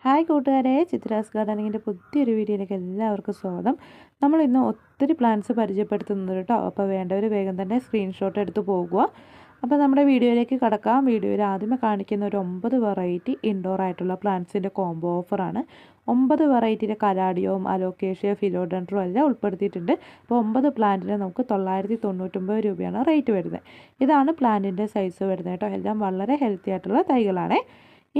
Hi കൂട്ടുകാരെ, ചിത്രാസ് ഗാർഡനിങ്ങിൻ്റെ പുതിയൊരു വീഡിയോയിലേക്ക് എല്ലാവർക്കും സ്വാഗതം. നമ്മൾ ഇന്ന് ഒത്തിരി പ്ലാന്റ്സ് പരിചയപ്പെടുത്തുന്നത് കേട്ടോ. അപ്പോൾ വേണ്ടവർ വേഗം തന്നെ സ്ക്രീൻഷോട്ട് എടുത്ത് പോകുക. അപ്പോൾ നമ്മുടെ വീഡിയോയിലേക്ക് കടക്കാം. വീഡിയോയിൽ ആദ്യമേ കാണിക്കുന്ന ഒരു 9 വെറൈറ്റി ഇൻഡോർ ആയിട്ടുള്ള പ്ലാന്റ്സിൻ്റെ കോംബോ ഓഫറാണ്. 9 വെറൈറ്റിയുടെ കലാഡിയവും അലോക്കേഷ്യ ഫിലോഡൻഡ്രും എല്ലാം ഉൾപ്പെടുത്തിയിട്ടുണ്ട്. അപ്പോൾ 9 പ്ലാന്റിന് നമുക്ക് 999 രൂപയാണ് റേറ്റ് വരുന്നത്. ഇതാണ് പ്ലാന്റിൻ്റെ സൈസ് വരുന്നത് കേട്ടോ. എല്ലാം വളരെ ഹെൽത്തി ആയിട്ടുള്ള തൈകളാണ്.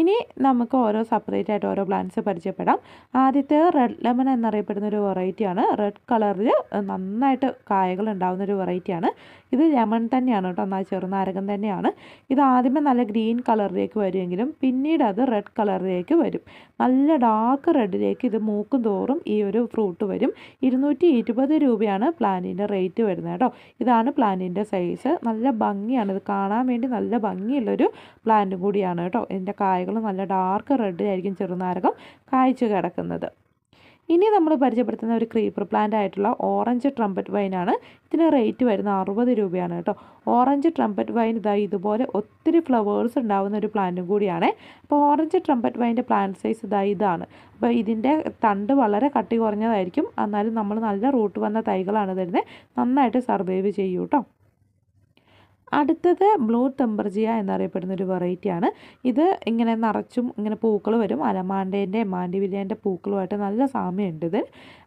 ഇനി നമുക്ക് ഓരോ സെപ്പറേറ്റ് ആയിട്ട് ഓരോ പ്ലാന്റ്സ് പരിചയപ്പെടാം. ആദ്യത്തെ റെഡ് ലെമൺ എന്നറിയപ്പെടുന്ന ഒരു വെറൈറ്റിയാണ്. റെഡ് കളറിൽ നന്നായിട്ട് കായകൾ ഉണ്ടാകുന്ന ഒരു വെറൈറ്റിയാണ്. ഇത് ലെമൺ തന്നെയാണ് കേട്ടോ, എന്നാൽ ചെറുനാരകം തന്നെയാണ്. ഇത് ആദ്യമേ നല്ല ഗ്രീൻ കളറിലേക്ക് വരുമെങ്കിലും പിന്നീട് അത് റെഡ് കളറിലേക്ക് വരും. നല്ല ഡാർക്ക് റെഡിലേക്ക് ഇത് മൂക്കും തോറും ഈ ഒരു ഫ്രൂട്ട് വരും. 220 രൂപയാണ് പ്ലാന്റിൻ്റെ റേറ്റ് വരുന്നത് കേട്ടോ. ഇതാണ് പ്ലാന്റിൻ്റെ സൈസ്. നല്ല ഭംഗിയാണ്, ഇത് കാണാൻ വേണ്ടി നല്ല ഭംഗിയുള്ളൊരു പ്ലാന്റും കൂടിയാണ് കേട്ടോ. ഇതിൻ്റെ കായകൾ നല്ല ഡാർക്ക് റെഡിലായിരിക്കും ചെറുനാരകം കായ്ച്ചു കിടക്കുന്നത്. ഇനി നമ്മൾ പരിചയപ്പെടുത്തുന്ന ഒരു ക്രീപ്പർ പ്ലാന്റ് ആയിട്ടുള്ള ഓറഞ്ച് ട്രംപറ്റ് വൈനാണ്. ഇതിന് റേറ്റ് വരുന്ന 60 രൂപയാണ് കേട്ടോ. ഓറഞ്ച് ട്രംപറ്റ് വൈൻ ഇതുപോലെ ഒത്തിരി ഫ്ലവേഴ്സ് ഉണ്ടാകുന്ന ഒരു പ്ലാന്റും കൂടിയാണ്. അപ്പോൾ ഓറഞ്ച് ട്രംപറ്റ് വൈൻ്റെ പ്ലാന്റ് സൈസ് ഇതാണ്. അപ്പോൾ ഇതിൻ്റെ തണ്ട് വളരെ കട്ടി കുറഞ്ഞതായിരിക്കും, എന്നാലും നമ്മൾ നല്ല റൂട്ട് വന്ന തൈകളാണ് തരുന്നത്. നന്നായിട്ട് സർവൈവ് ചെയ്യൂ കേട്ടോ. അടുത്തത് ബ്ലൂ ടെമ്പർജിയ എന്നറിയപ്പെടുന്ന ഒരു വെറൈറ്റിയാണ്. ഇത് ഇങ്ങനെ നിറച്ചും ഇങ്ങനെ പൂക്കൾ വരും. അലമാണ്ടേൻ്റെ മാൻഡിവില്ലേൻ്റെ പൂക്കളുമായിട്ട് നല്ല സാമ്യമുണ്ട് ഇത്.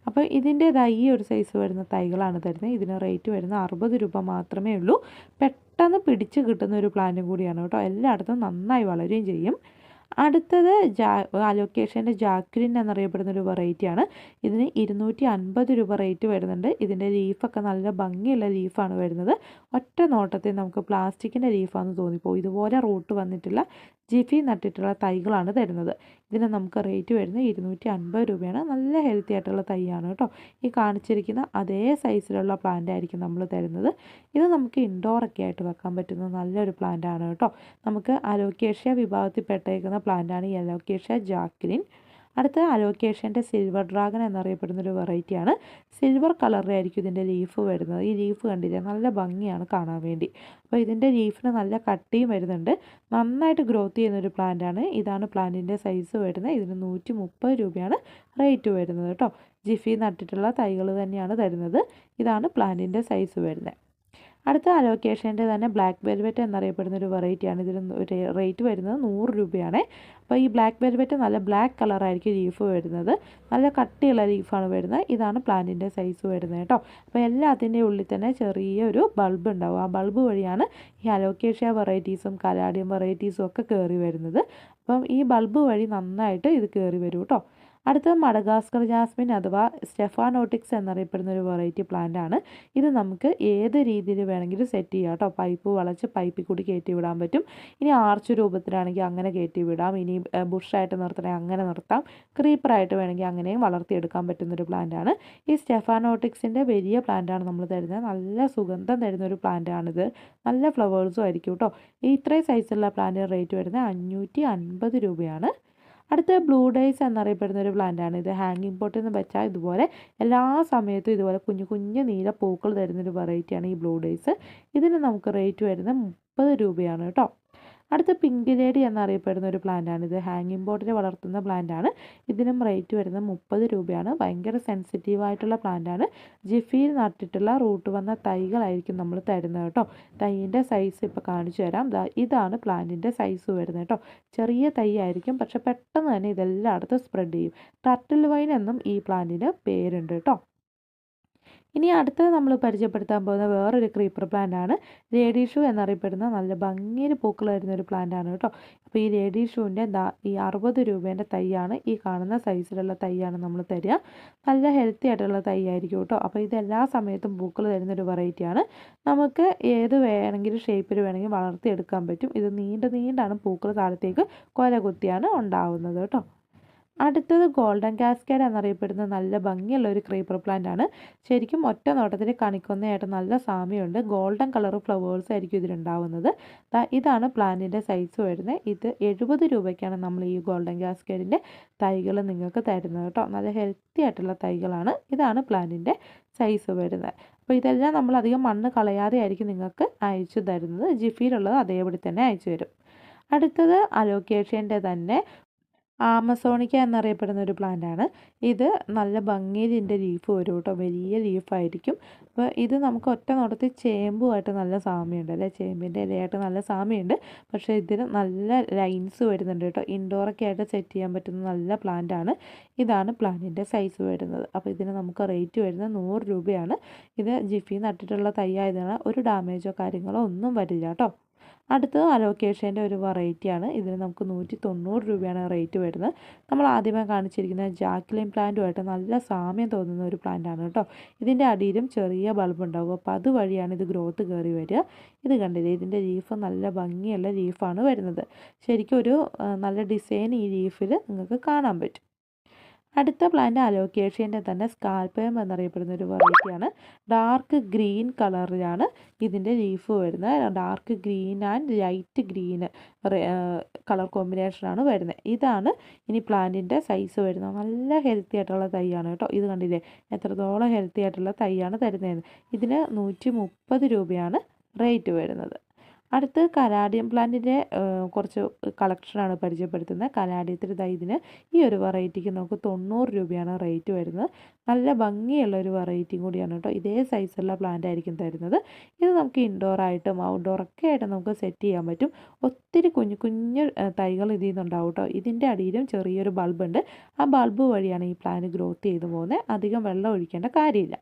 അപ്പോൾ ഇതിൻ്റേതായി ഈ ഒരു സൈസ് വരുന്ന തൈകളാണ് തരുന്നത്. ഇതിന് റേറ്റ് വരുന്ന 60 രൂപ മാത്രമേ ഉള്ളൂ. പെട്ടെന്ന് പിടിച്ച് കിട്ടുന്ന ഒരു പ്ലാന്റും കൂടിയാണ് കേട്ടോ. എല്ലായിടത്തും നന്നായി വളരുകയും ചെയ്യും. അടുത്തത് അലോക്കേഷ്യൻ്റെ ജാക്രിൻ എന്നറിയപ്പെടുന്ന ഒരു വെറൈറ്റിയാണ്. ഇതിന് 250 രൂപ റേറ്റ് വരുന്നുണ്ട്. ഇതിൻ്റെ ലീഫൊക്കെ നല്ല ഭംഗിയുള്ള ലീഫാണ് വരുന്നത്. ഒറ്റ നോട്ടത്തിൽ നമുക്ക് പ്ലാസ്റ്റിക്കിൻ്റെ ലീഫാണെന്ന് തോന്നിപ്പോകും. ഇതുപോലെ റൂട്ട് വന്നിട്ടുള്ള ജിഫി നട്ടിട്ടുള്ള തൈകളാണ് തരുന്നത്. ഇതിന് നമുക്ക് റേറ്റ് വരുന്നത് 250 രൂപയാണ്. നല്ല ഹെൽത്തി ആയിട്ടുള്ള തൈയാണ് കേട്ടോ. ഈ കാണിച്ചിരിക്കുന്ന അതേ സൈസിലുള്ള പ്ലാന്റ് ആയിരിക്കും നമ്മൾ തരുന്നത്. ഇത് നമുക്ക് ഇൻഡോറൊക്കെ ആയിട്ട് വെക്കാൻ പറ്റുന്ന നല്ലൊരു പ്ലാന്റ് ആണ് കേട്ടോ. നമുക്ക് അലോക്കേഷ്യ വിഭാഗത്തിൽ പെട്ടേക്കുന്ന പ്ലാന്റാണ് ഈ അലോക്കേഷ്യ ജാക്രിൻ. അടുത്ത അലോക്കേഷ്യൻ്റെ സിൽവർ ഡ്രാഗൺ എന്നറിയപ്പെടുന്ന ഒരു വെറൈറ്റിയാണ്. സിൽവർ കളറിലായിരിക്കും ഇതിൻ്റെ ലീഫ് വരുന്നത്. ഈ ലീഫ് കണ്ടില്ലേ, നല്ല ഭംഗിയാണ് കാണാൻ വേണ്ടി. അപ്പോൾ ഇതിൻ്റെ ലീഫിന് നല്ല കട്ടിയും വരുന്നുണ്ട്. നന്നായിട്ട് ഗ്രോത്ത് ചെയ്യുന്നൊരു പ്ലാന്റാണ്. ഇതാണ് പ്ലാന്റിൻ്റെ സൈസ് വരുന്നത്. ഇതിന് 130 രൂപയാണ് റേറ്റ് വരുന്നത് കേട്ടോ. ജിഫി നട്ടിട്ടുള്ള തൈകൾ തന്നെയാണ് തരുന്നത്. ഇതാണ് പ്ലാന്റിൻ്റെ സൈസ് വരുന്നത്. അടുത്ത അലോക്കേഷ്യൻ്റെ തന്നെ ബ്ലാക്ക് വെൽവെറ്റ് എന്നറിയപ്പെടുന്ന ഒരു വെറൈറ്റിയാണ്. ഇതിന് റേറ്റ് വരുന്നത് 100 രൂപയാണ്. അപ്പോൾ ഈ ബ്ലാക്ക് വെൽവെറ്റ് നല്ല ബ്ലാക്ക് കളറായിരിക്കും ലീഫ് വരുന്നത്. നല്ല കട്ടിയുള്ള ലീഫാണ് വരുന്നത്. ഇതാണ് പ്ലാന്റിൻ്റെ സൈസ് വരുന്നത് കേട്ടോ. അപ്പോൾ എല്ലാത്തിൻ്റെ ഉള്ളിൽ തന്നെ ചെറിയൊരു ബൾബ് ഉണ്ടാവും. ആ ബൾബ് വഴിയാണ് ഈ അലോക്കേഷ്യ വെറൈറ്റീസും കലാഡിയം വെറൈറ്റീസും ഒക്കെ കയറി വരുന്നത്. അപ്പം ഈ ബൾബ് വഴി നന്നായിട്ട് ഇത് കയറി വരും കേട്ടോ. അടുത്തത് മഡഗാസ്കർ ജാസ്മിൻ അഥവാ സ്റ്റെഫാനോട്ടിക്സ് എന്നറിയപ്പെടുന്ന ഒരു വെറൈറ്റി പ്ലാന്റ് ആണ്. ഇത് നമുക്ക് ഏത് രീതിയിൽ വേണമെങ്കിലും സെറ്റ് ചെയ്യാം കേട്ടോ. പൈപ്പ് വളച്ച് പൈപ്പിൽ കൂടി കയറ്റി വിടാൻ പറ്റും. ഇനി ആർച്ച് രൂപത്തിലാണെങ്കിൽ അങ്ങനെ കയറ്റി വിടാം. ഇനി ബുഷായിട്ട് നിർത്തണമെങ്കിൽ അങ്ങനെ നിർത്താം. ക്രീപ്പറായിട്ട് വേണമെങ്കിൽ അങ്ങനെയും വളർത്തിയെടുക്കാൻ പറ്റുന്നൊരു പ്ലാന്റാണ്. ഈ സ്റ്റെഫാനോട്ടിക്സിൻ്റെ വലിയ പ്ലാന്റാണ് നമ്മൾ തരുന്നത്. നല്ല സുഗന്ധം തരുന്നൊരു പ്ലാന്റാണിത്. നല്ല ഫ്ലവേഴ്സും ആയിരിക്കും കേട്ടോ. ഇത്രയും സൈസുള്ള പ്ലാന്റിന് റേറ്റ് വരുന്നത് 550 രൂപയാണ്. അടുത്ത ബ്ലൂ ഡേയ്സ് എന്നറിയപ്പെടുന്ന ഒരു പ്ലാന്റാണ്. ഇത് ഹാങ്ങിങ് പോട്ടിൽ നിന്ന് വെച്ചാൽ ഇതുപോലെ എല്ലാ സമയത്തും ഇതുപോലെ കുഞ്ഞു കുഞ്ഞു നീല പൂക്കൾ തരുന്നൊരു വെറൈറ്റിയാണ് ഈ ബ്ലൂ ഡേയ്സ്. ഇതിന് നമുക്ക് റേറ്റ് വരുന്നത് 30 രൂപയാണ് കേട്ടോ. അടുത്ത പിങ്ക് ലേഡി എന്നറിയപ്പെടുന്ന ഒരു പ്ലാന്റാണ്. ഇത് ഹാങ്ങിങ് ബോർഡിൽ വളർത്തുന്ന പ്ലാന്റാണ്. ഇതിനും റേറ്റ് വരുന്നത് 30 രൂപയാണ്. ഭയങ്കര സെൻസിറ്റീവായിട്ടുള്ള പ്ലാന്റാണ്. ജിഫിയിൽ നട്ടിട്ടുള്ള റൂട്ട് വന്ന തൈകളായിരിക്കും നമ്മൾ തരുന്നത് കേട്ടോ. തൈയിൻ്റെ സൈസ് ഇപ്പോൾ കാണിച്ചു തരാം. ഇതാണ് പ്ലാന്റിൻ്റെ സൈസ് വരുന്നത് കേട്ടോ. ചെറിയ തൈ ആയിരിക്കും, പക്ഷെ പെട്ടെന്ന് തന്നെ ഇതെല്ലായിടത്തും സ്പ്രെഡ് ചെയ്യും. ടർട്ടിൽ വൈൻ എന്നും ഈ പ്ലാന്റിന് പേരുണ്ട് കേട്ടോ. ഇനി അടുത്തത് നമ്മൾ പരിചയപ്പെടുത്താൻ പോകുന്ന വേറൊരു ക്രീപ്പർ പ്ലാന്റ് ആണ്. ലേഡി ഷൂ എന്നറിയപ്പെടുന്ന നല്ല ഭംഗിയിൽ പൂക്കൾ വരുന്ന ഒരു പ്ലാന്റ് ആണ് കേട്ടോ. അപ്പോൾ ഈ ലേഡി ഷൂവിൻ്റെ ഈ 60 രൂപേൻ്റെ തൈയാണ്. ഈ കാണുന്ന സൈസിലുള്ള തൈയാണ് നമ്മൾ തരിക. നല്ല ഹെൽത്തി ആയിട്ടുള്ള തൈ ആയിരിക്കും കേട്ടോ. അപ്പോൾ ഇത് എല്ലാ സമയത്തും പൂക്കൾ തരുന്നൊരു വെറൈറ്റിയാണ്. നമുക്ക് ഏത് വേണമെങ്കിലും ഷേപ്പിൽ വേണമെങ്കിൽ വളർത്തിയെടുക്കാൻ പറ്റും. ഇത് നീണ്ടാണ് പൂക്കൾ താഴത്തേക്ക് കൊല കുത്തിയാണ് ഉണ്ടാവുന്നത് കേട്ടോ. അടുത്തത് ഗോൾഡൻ കാസ്കേഡ് എന്നറിയപ്പെടുന്ന നല്ല ഭംഗിയുള്ള ഒരു ക്രീപ്പർ പ്ലാന്റ് ആണ്. ശരിക്കും ഒറ്റ നോട്ടത്തിൽ കണിക്കൊന്നയായിട്ട് നല്ല സാമ്യമുണ്ട്. ഗോൾഡൻ കളർ ഫ്ലവേഴ്സ് ആയിരിക്കും ഇതിലുണ്ടാവുന്നത്. ഇതാണ് പ്ലാന്റിൻ്റെ സൈസ് വരുന്നത്. ഇത് 70 രൂപയ്ക്കാണ് നമ്മൾ ഈ ഗോൾഡൻ കാസ്കേഡിൻ്റെ തൈകൾ നിങ്ങൾക്ക് തരുന്നത് കേട്ടോ. നല്ല ഹെൽത്തി ആയിട്ടുള്ള തൈകളാണ്. ഇതാണ് പ്ലാന്റിൻ്റെ സൈസ് വരുന്നത്. അപ്പോൾ ഇതെല്ലാം നമ്മൾ അധികം മണ്ണ് കളയാതെ ആയിരിക്കും നിങ്ങൾക്ക് അയച്ചു തരുന്നത്. ജിഫിയിലുള്ളത് അതേപടി തന്നെ അയച്ചു തരും. അടുത്തത് അലോക്കേഷ്യൻ്റെ തന്നെ ആമസോണിക്ക എന്നറിയപ്പെടുന്ന ഒരു പ്ലാന്റാണ്. ഇത് നല്ല ഭംഗിയിൽ ഇതിൻ്റെ ലീഫ് വരും കേട്ടോ, വലിയ ലീഫായിരിക്കും. അപ്പോൾ ഇത് നമുക്ക് ഒറ്റ നോട്ടത്തിൽ ചേമ്പുമായിട്ട് നല്ല സാമ്യമുണ്ട് അല്ലേ, ചേമ്പിൻ്റെ ഇലയായിട്ട് നല്ല സാമ്യമുണ്ട്. പക്ഷേ ഇതിന് നല്ല ലൈൻസ് വരുന്നുണ്ട് കേട്ടോ. ഇൻഡോറൊക്കെ ആയിട്ട് സെറ്റ് ചെയ്യാൻ പറ്റുന്ന നല്ല പ്ലാന്റാണ്. ഇതാണ് പ്ലാന്റിൻ്റെ സൈസ് വരുന്നത്. അപ്പോൾ ഇതിന് നമുക്ക് റേറ്റ് വരുന്നത് 100 രൂപയാണ്. ഇത് ജിഫി നട്ടിട്ടുള്ള തൈ ആയതാണ്, ഒരു ഡാമേജോ കാര്യങ്ങളോ ഒന്നും വരില്ല കേട്ടോ. അടുത്തത് അലോക്കേഷ്യൻ്റെ ഒരു വെറൈറ്റിയാണ്. ഇതിന് നമുക്ക് 190 രൂപയാണ് റേറ്റ് വരുന്നത്. നമ്മൾ ആദ്യമേ കാണിച്ചിരിക്കുന്ന ജാക്ലിൻ പ്ലാന്റുമായിട്ട് നല്ല സാമ്യം തോന്നുന്ന ഒരു പ്ലാന്റാണ് കേട്ടോ. ഇതിൻ്റെ അടിയിലും ചെറിയ ബൾബ് ഉണ്ടാവും, അപ്പോൾ അതുവഴിയാണ് ഇത് ഗ്രോത്ത് കയറി വരിക. ഇത് കണ്ടില്ലേ, ഇതിൻ്റെ ലീഫ് നല്ല ഭംഗിയുള്ള ലീഫാണ് വരുന്നത്. ശരിക്കും ഒരു നല്ല ഡിസൈൻ ഈ ലീഫിൽ നിങ്ങൾക്ക് കാണാൻ പറ്റും. അടുത്ത പ്ലാന്റ് അലോക്കേഷ്യൻ്റെ തന്നെ സ്കാൽപ്പയം എന്നറിയപ്പെടുന്ന ഒരു വെറൈറ്റിയാണ്. ഡാർക്ക് ഗ്രീൻ കളറിലാണ് ഇതിൻ്റെ ലീഫ് വരുന്നത്. Dark green and light green colour കോമ്പിനേഷനാണ് വരുന്നത്. ഇതാണ് ഇനി പ്ലാന്റിൻ്റെ സൈസ് വരുന്നത്. നല്ല ഹെൽത്തി ആയിട്ടുള്ള തൈയാണ് കേട്ടോ. ഇത് കണ്ടില്ലേ, എത്രത്തോളം ഹെൽത്തി ആയിട്ടുള്ള തൈയാണ് തരുന്നത്. ഇതിന് 130 രൂപയാണ് റേറ്റ് വരുന്നത്. അടുത്ത് കലാഡിയം പ്ലാന്റിൻ്റെ കുറച്ച് കളക്ഷനാണ് പരിചയപ്പെടുത്തുന്നത്. കലാഡിയത്തിൽ ഇതിന് ഈ ഒരു വെറൈറ്റിക്ക് നമുക്ക് 90 രൂപയാണ് റേറ്റ് വരുന്നത്. നല്ല ഭംഗിയുള്ള ഒരു വെറൈറ്റിയും കൂടിയാണ് കേട്ടോ. ഇതേ സൈസുള്ള പ്ലാന്റ് ആയിരിക്കും തരുന്നത്. ഇത് നമുക്ക് ഇൻഡോറായിട്ടും ഔട്ട്ഡോറൊക്കെ ആയിട്ട് നമുക്ക് സെറ്റ് ചെയ്യാൻ പറ്റും. ഒത്തിരി കുഞ്ഞു കുഞ്ഞു തൈകൾ ഇതിൽ നിന്നുണ്ടാവും കേട്ടോ. ഇതിൻ്റെ അടിയിലും ചെറിയൊരു ബൾബുണ്ട്. ആ ബൾബ് വഴിയാണ് ഈ പ്ലാന്റ് ഗ്രോത്ത് ചെയ്ത് പോകുന്നത്. അധികം വെള്ളം ഒഴിക്കേണ്ട കാര്യമില്ല.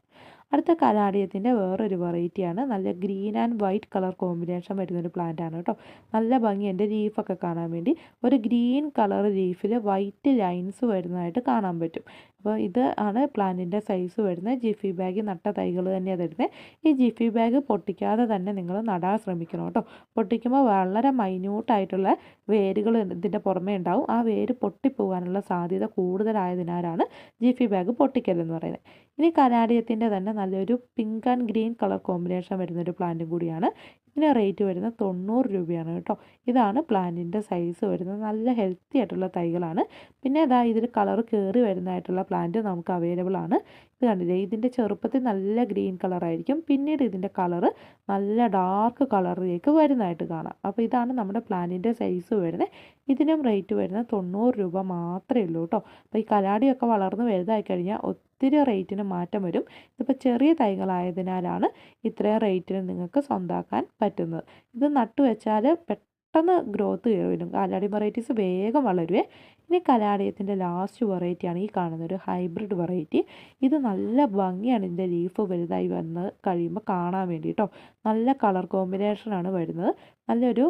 അടുത്ത കലാഡിയത്തിൻ്റെ വേറൊരു വെറൈറ്റിയാണ്. നല്ല green and white colour combination വരുന്നൊരു പ്ലാന്റാണ് കേട്ടോ. നല്ല ഭംഗി, എൻ്റെ ലീഫൊക്കെ കാണാൻ വേണ്ടി ഒരു ഗ്രീൻ കളർ ലീഫിൽ വൈറ്റ് ലൈൻസ് വരുന്നതായിട്ട് കാണാൻ പറ്റും. അപ്പോൾ ഇത് ആണ് പ്ലാന്റിൻ്റെ സൈസ് വരുന്നത്. ജിഫി ബാഗ് നട്ട തൈകൾ തന്നെയാണ് തരുന്നത്. ഈ ജിഫി ബാഗ് പൊട്ടിക്കാതെ തന്നെ നിങ്ങൾ നടാൻ ശ്രമിക്കണം കേട്ടോ. പൊട്ടിക്കുമ്പോൾ വളരെ മൈന്യൂട്ടായിട്ടുള്ള വേരുകൾ ഇതിൻ്റെ പുറമേ ഉണ്ടാവും. ആ വേര് പൊട്ടിപ്പോകാനുള്ള സാധ്യത കൂടുതലായതിനാലാണ് ജിഫി ബാഗ് പൊട്ടിക്കലെന്ന് പറയുന്നത്. ഇനി കനാഡിയത്തിൻ്റെ തന്നെ നല്ലൊരു pink and green colour combination വരുന്നൊരു പ്ലാന്റും കൂടിയാണ്. ഇതിന് റേറ്റ് വരുന്നത് 90 രൂപയാണ് കേട്ടോ. ഇതാണ് പ്ലാന്റിൻ്റെ സൈസ് വരുന്നത്. നല്ല ഹെൽത്തി ആയിട്ടുള്ള തൈകളാണ്. പിന്നെ ഇതിൽ കളർ കയറി വരുന്നതായിട്ടുള്ള പ്ലാന്റ് നമുക്ക് അവൈലബിൾ ആണ്. ഇത് കണ്ടില്ലേ, ഇതിൻ്റെ ചെറുപ്പത്തിൽ നല്ല ഗ്രീൻ കളറായിരിക്കും. പിന്നീട് ഇതിൻ്റെ കളറ് നല്ല ഡാർക്ക് കളറിലേക്ക് വരുന്നതായിട്ട് കാണാം. അപ്പോൾ ഇതാണ് നമ്മുടെ പ്ലാന്റിൻ്റെ സൈസ് വരുന്നത്. ഇതിനും റേറ്റ് വരുന്നത് 90 രൂപ മാത്രമേ ഉള്ളൂ കേട്ടോ. അപ്പോൾ ഈ കലാടിയൊക്കെ വളർന്ന് വലുതായി കഴിഞ്ഞാൽ ഒത്തിരി റേറ്റിന് മാറ്റം വരും. ഇതിപ്പോൾ ചെറിയ തൈകളായതിനാലാണ് ഇത്രയും റേറ്റിന് നിങ്ങൾക്ക് സ്വന്തമാക്കാൻ പറ്റുന്നത്. ഇത് നട്ടുവെച്ചാൽ പെട്ടെന്ന് ഗ്രോത്ത് വരും. കലാടി വെറൈറ്റീസ് വേഗം വളരുവേ. ഇനി കലാടിയത്തിൻ്റെ ലാസ്റ്റ് വെറൈറ്റിയാണ് ഈ കാണുന്ന ഒരു ഹൈബ്രിഡ് വെറൈറ്റി. ഇത് നല്ല ഭംഗിയാണ് ഇതിൻ്റെ ലീഫ് വലുതായി വന്ന് കഴിയുമ്പോൾ കാണാൻ വേണ്ടി കേട്ടോ. നല്ല കളർ കോമ്പിനേഷനാണ് വരുന്നത്. നല്ലൊരു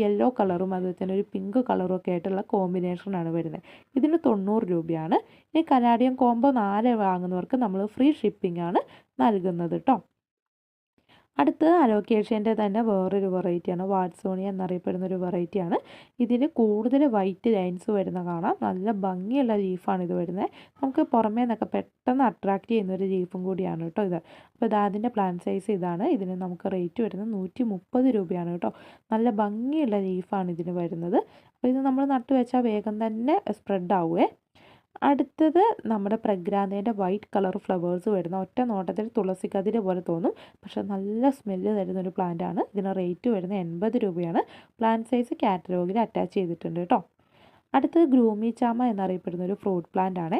യെല്ലോ കളറും അതുപോലെ തന്നെ ഒരു പിങ്ക് കളറും ഒക്കെ ആയിട്ടുള്ള കോമ്പിനേഷനാണ് വരുന്നത്. ഇതിന് 90 രൂപയാണ്. ഈ കനാഡിയൻ കോംബോ 4 വാങ്ങുന്നവർക്ക് നമ്മൾ ഫ്രീ ഷിപ്പിംഗ് ആണ് നൽകുന്നത് കേട്ടോ. അടുത്തത് അലോക്കേഷ്യൻ്റെ തന്നെ വേറൊരു വെറൈറ്റിയാണ്. വാട്സോണിയ എന്നറിയപ്പെടുന്ന ഒരു വെറൈറ്റിയാണ്. ഇതിൽ കൂടുതൽ വൈറ്റ് ലൈൻസ് വരുന്ന കാണാം. നല്ല ഭംഗിയുള്ള ലീഫാണ് ഇത് വരുന്നത്. നമുക്ക് പുറമേ നിന്നൊക്കെ പെട്ടെന്ന് അട്രാക്റ്റ് ചെയ്യുന്നൊരു ലീഫും കൂടിയാണ് കേട്ടോ ഇത്. അപ്പോൾ അതിൻ്റെ പ്ലാന്റ് സൈസ് ഇതാണ്. ഇതിന് നമുക്ക് റേറ്റ് വരുന്നത് 130 രൂപയാണ് കേട്ടോ. നല്ല ഭംഗിയുള്ള ലീഫാണ് ഇതിന് വരുന്നത്. അപ്പോൾ ഇത് നമ്മൾ നട്ടു വെച്ചാൽ വേഗം തന്നെ സ്പ്രെഡ് ആവുമേ. അടുത്തത് നമ്മുടെ പ്രഗ്രാന്തേൻ്റെ വൈറ്റ് കളർ ഫ്ലവേഴ്സ് വരുന്ന ഒറ്റ നോട്ടത്തിൽ തുളസിക്കതിര് പോലെ തോന്നും, പക്ഷെ നല്ല സ്മെല്ല് തരുന്നൊരു പ്ലാന്റാണ്. ഇതിന് റേറ്റ് വരുന്നത് 80 രൂപയാണ്. പ്ലാന്റ് സൈസ് കാറ്റലോഗിൽ അറ്റാച്ച് ചെയ്തിട്ടുണ്ട് കേട്ടോ. അടുത്തത് ഗ്രൂമി ചാമ എന്നറിയപ്പെടുന്ന ഒരു ഫ്രൂട്ട് പ്ലാന്റ് ആണ്.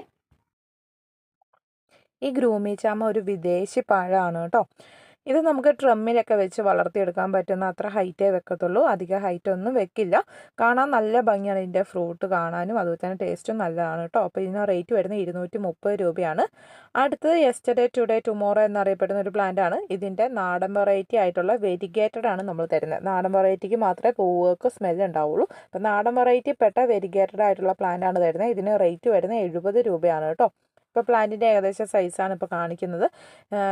ഈ ഗ്രൂമി ചാമ ഒരു വിദേശി പഴമാണ് കേട്ടോ. ഇത് നമുക്ക് ഡ്രമ്മിലൊക്കെ വെച്ച് വളർത്തിയെടുക്കാൻ പറ്റുന്ന അത്ര ഹൈറ്റേ വെക്കത്തുള്ളൂ. അധികം ഹൈറ്റ് ഒന്നും വെക്കില്ല. കാണാൻ നല്ല ഭംഗിയാണ് ഇതിൻ്റെ ഫ്രൂട്ട് കാണാനും, അതുപോലെ തന്നെ ടേസ്റ്റും നല്ലതാണ് കേട്ടോ. അപ്പോൾ ഇതിന് റേറ്റ് വരുന്നത് 230 രൂപയാണ്. അടുത്തത് യെസ്റ്റർഡേ ടുഡേ ടുമോറോ എന്നറിയപ്പെടുന്ന ഒരു പ്ലാന്റ് ആണ്. ഇതിൻ്റെ നാടൻ വെറൈറ്റി ആയിട്ടുള്ള വെരിഗേറ്റഡ് ആണ് നമ്മൾ തരുന്നത്. നാടൻ വെറൈറ്റിക്ക് മാത്രമേ പൂവുകൾക്ക് സ്മെല്ല് ഉണ്ടാവുള്ളൂ. അപ്പോൾ നാടൻ വെറൈറ്റി പെട്ട വെരിഗേറ്റഡ് ആയിട്ടുള്ള പ്ലാന്റ് ആണ് തരുന്നത്. ഇതിന് റേറ്റ് വരുന്നത് 70 രൂപയാണ് കേട്ടോ. ഇപ്പോൾ പ്ലാന്റിൻ്റെ ഏകദേശം സൈസാണ് ഇപ്പോൾ കാണിക്കുന്നത്.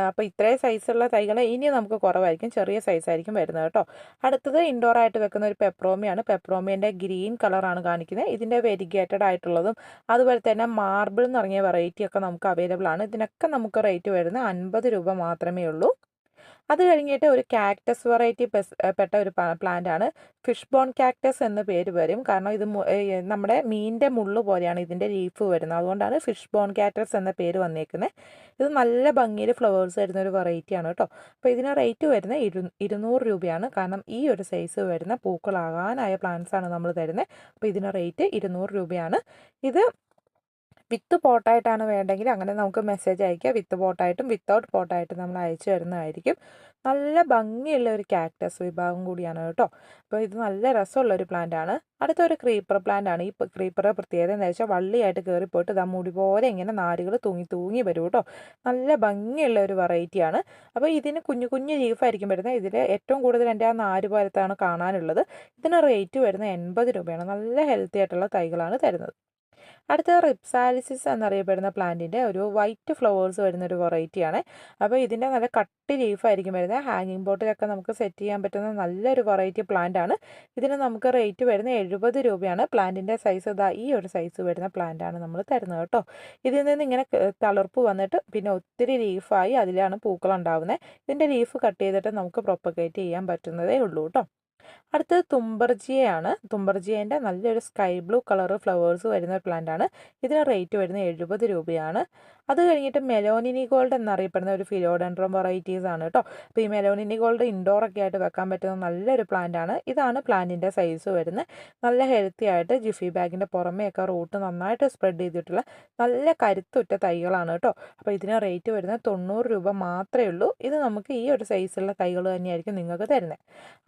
അപ്പോൾ ഇത്രയും സൈസുള്ള തൈകൾ ഇനി നമുക്ക് കുറവായിരിക്കും, ചെറിയ സൈസായിരിക്കും വരുന്നത് കേട്ടോ. അടുത്തത് ഇൻഡോർ ആയിട്ട് വെക്കുന്ന ഒരു പെപ്രോമിയാണ്. പെപ്രോമിയൻ്റെ ഗ്രീൻ കളറാണ് കാണിക്കുന്നത്. ഇതിൻ്റെ വെരിഗേറ്റഡ് ആയിട്ടുള്ളതും അതുപോലെ തന്നെ മാർബിൾ എന്ന് പറഞ്ഞ വെറൈറ്റിയൊക്കെ നമുക്ക് അവൈലബിൾ ആണ്. ഇതിനൊക്കെ നമുക്ക് റേറ്റ് വരുന്നത് 50 രൂപ മാത്രമേ ഉള്ളൂ. അത് കഴിഞ്ഞിട്ട് ഒരു കാക്ടസ് വെറൈറ്റി പെട്ട ഒരു പ്ലാന്റ് ആണ്. ഫിഷ് ബോൺ കാക്ടസ് എന്ന പേര് വരും. കാരണം ഇത് നമ്മുടെ മീനിൻ്റെ മുള്ളു പോലെയാണ് ഇതിൻ്റെ ലീഫ് വരുന്നത്. അതുകൊണ്ടാണ് ഫിഷ് ബോൺ കാക്ടസ് എന്ന പേര് വന്നേക്കുന്നത്. ഇത് നല്ല ഭംഗിയിൽ ഫ്ലവേഴ്സ് വരുന്ന ഒരു വെറൈറ്റിയാണ് കേട്ടോ. അപ്പോൾ ഇതിന് റേറ്റ് വരുന്നത് 200 രൂപയാണ്. കാരണം ഈ ഒരു സൈസ് വരുന്ന പൂക്കളാകാനായ പ്ലാന്റ്സ് ആണ് നമ്മൾ തരുന്നത്. അപ്പോൾ ഇതിന് റേറ്റ് 200 രൂപയാണ്. ഇത് വിത്ത് പോട്ടായിട്ടാണ് വേണ്ടെങ്കിൽ അങ്ങനെ നമുക്ക് മെസ്സേജ് അയക്കുക. വിത്ത് പോട്ടായിട്ടും വിത്തൗട്ട് പോട്ടായിട്ടും നമ്മൾ അയച്ചു തരുന്നതായിരിക്കും. നല്ല ഭംഗിയുള്ള ഒരു കാക്ടസ് വിഭാഗം കൂടിയാണ് കേട്ടോ. അപ്പോൾ ഇത് നല്ല രസമുള്ള ഒരു പ്ലാന്റ് ആണ്. അടുത്തൊരു ക്രീപ്പർ പ്ലാന്റ് ആണ്. ഈ ക്രീപ്പറുടെ പ്രത്യേകത എന്താ വെച്ചാൽ വള്ളിയായിട്ട് കയറിപ്പോയിട്ട് ഇതാ മുടി പോലെ ഇങ്ങനെ നാരുകൾ തൂങ്ങി വരും കേട്ടോ. നല്ല ഭംഗിയുള്ള ഒരു വെറൈറ്റിയാണ്. അപ്പോൾ ഇതിന് കുഞ്ഞു കുഞ്ഞു ലീഫായിരിക്കും വരുന്നത്. ഇതിൽ ഏറ്റവും കൂടുതൽ എൻ്റെ ആ നാര് പോലത്താണ് കാണാനുള്ളത്. ഇതിന് റേറ്റ് വരുന്നത് 80 രൂപയാണ്. നല്ല ഹെൽത്തി ആയിട്ടുള്ള തൈകളാണ് തരുന്നത്. അടുത്ത റിപ്സാലിസിസ് എന്നറിയപ്പെടുന്ന പ്ലാന്റിൻ്റെ ഒരു വൈറ്റ് ഫ്ലവേഴ്സ് വരുന്ന ഒരു വെറൈറ്റിയാണ്. അപ്പോൾ ഇതിൻ്റെ നല്ല കട്ടി ലീഫായിരിക്കും വരുന്നത്. ഹാങ്ങിങ് ബോട്ടിലൊക്കെ നമുക്ക് സെറ്റ് ചെയ്യാൻ പറ്റുന്ന നല്ലൊരു വെറൈറ്റി പ്ലാന്റ് ആണ്. ഇതിന് നമുക്ക് റേറ്റ് വരുന്നത് 70 രൂപയാണ്. പ്ലാന്റിൻ്റെ സൈസ് ഇതാ ഈ ഒരു സൈസ് വരുന്ന പ്ലാന്റ് ആണ് നമ്മൾ തരുന്നത് കേട്ടോ. ഇതിൽ നിന്ന് ഇങ്ങനെ തളിർപ്പ് വന്നിട്ട് പിന്നെ ഒത്തിരി ലീഫായി അതിലാണ് പൂക്കൾ ഉണ്ടാവുന്നത്. ഇതിൻ്റെ ലീഫ് കട്ട് ചെയ്തിട്ട് നമുക്ക് പ്രൊപ്പഗേറ്റ് ചെയ്യാൻ പറ്റുന്നതേ ഉള്ളൂ കേട്ടോ. അടുത്തത് തുമ്പർജിയയാണ്. തുമ്പർജിയേൻ്റെ നല്ലൊരു സ്കൈ ബ്ലൂ കളർ ഫ്ലവേഴ്സ് വരുന്ന പ്ലാന്റ് ആണ്. ഇതിന് റേറ്റ് വരുന്നത് 70 രൂപയാണ്. അത് കഴിഞ്ഞിട്ട് മെലോനിനി ഗോൾഡ് എന്നറിയപ്പെടുന്ന ഒരു ഫിലോഡെൻഡ്രം വെറൈറ്റീസ് ആണ് കേട്ടോ. അപ്പോൾ ഈ മെലോനിനി ഗോൾഡ് ഇൻഡോറൊക്കെ ആയിട്ട് വെക്കാൻ പറ്റുന്ന നല്ലൊരു പ്ലാന്റ് ആണ്. ഇതാണ് പ്ലാന്റിൻ്റെ സൈസ് വരുന്നത്. നല്ല ഹെൽത്തി ആയിട്ട് ജിഫി ബാഗിൻ്റെ പുറമെയൊക്കെ റൂട്ട് നന്നായിട്ട് സ്പ്രെഡ് ചെയ്തിട്ടുള്ള നല്ല കരുത്തുറ്റ തൈകളാണ് കേട്ടോ. അപ്പോൾ ഇതിന് റേറ്റ് വരുന്നത് 90 രൂപ മാത്രമേ ഉള്ളൂ. ഇത് നമുക്ക് ഈ ഒരു സൈസുള്ള തൈകൾ തന്നെയായിരിക്കും നിങ്ങൾക്ക് തരുന്നത്.